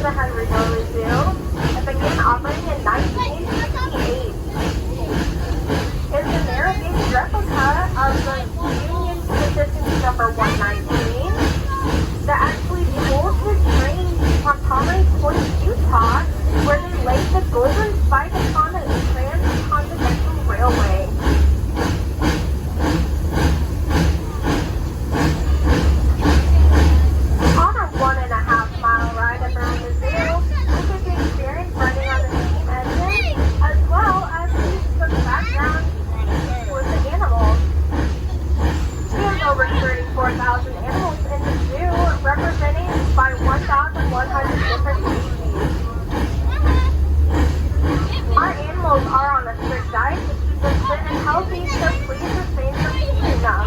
Omaha Zoo and began operating in 1968. It's a narrow-gauge replica of the Union Pacific number 119 that actually pulled his train from Pomeroy Point, Utah, where they laid the golden spike upon the transcontinental railway. On a 1.5-mile ride around the zoo, we could experience running on the steam engine, as well as see some background for the animals. There's over 34,000 animals in the zoo, representing by 1,100 different species. Our animals are on a strict diet to keep them fit and healthy, so please refrain from eating them.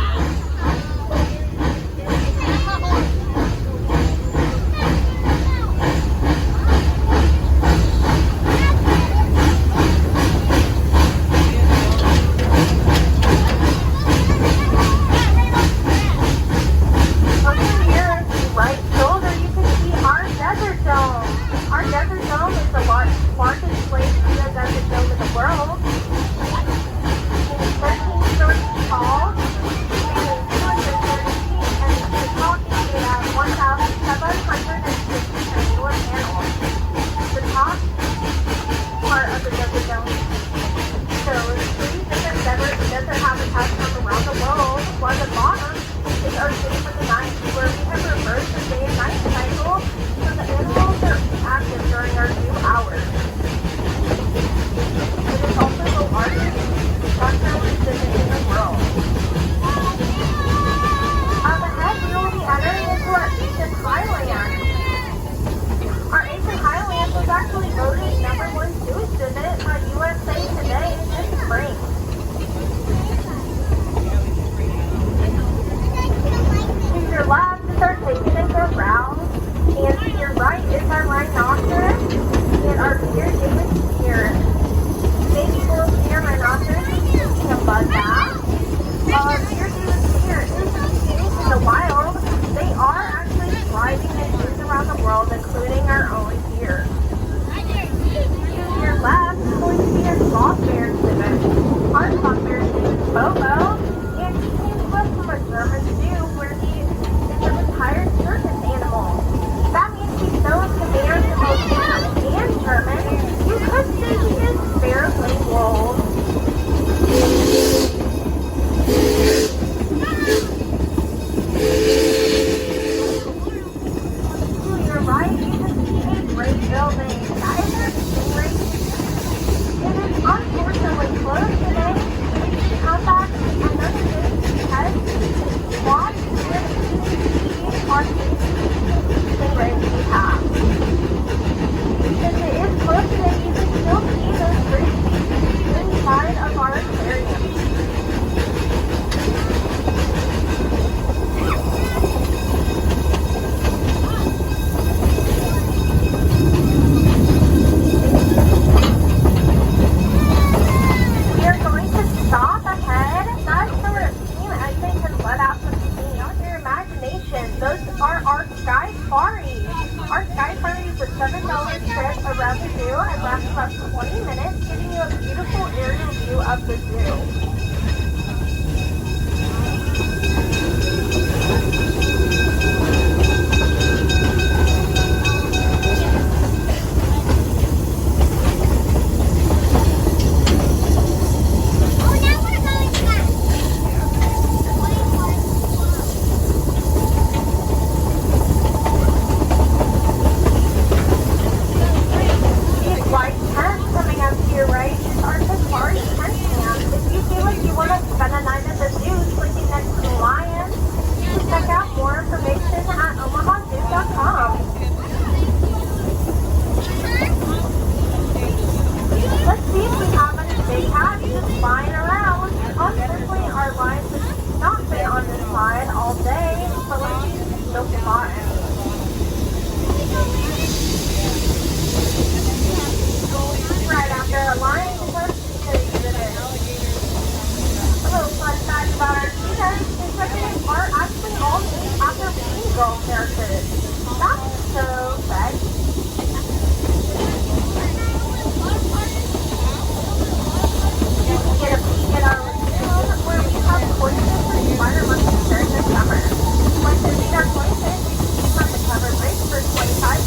White tent coming up to your right is our safari tent camp. If you feel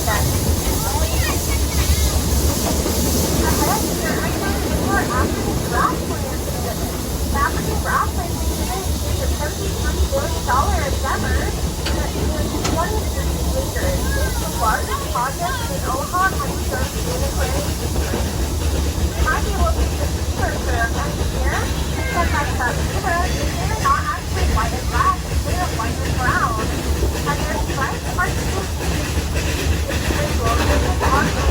Ahead here, I found a more African grassland exhibit. The African grassland exhibit is a $33 billion endeavor that spans 23 acres. It's the largest project in Omaha County in aquarium history. You might be able to see the precursor of that here. It says that the zebras, they're not actually white and black, they're white and brown. And their stripes are distinct. It's visual, this is on the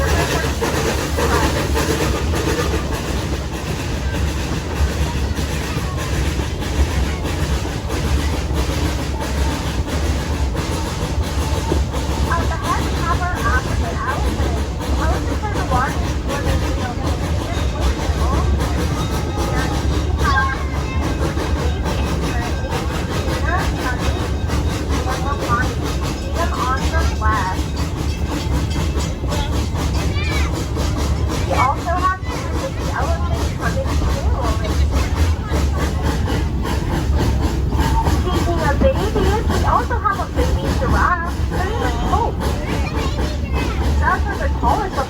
different tallest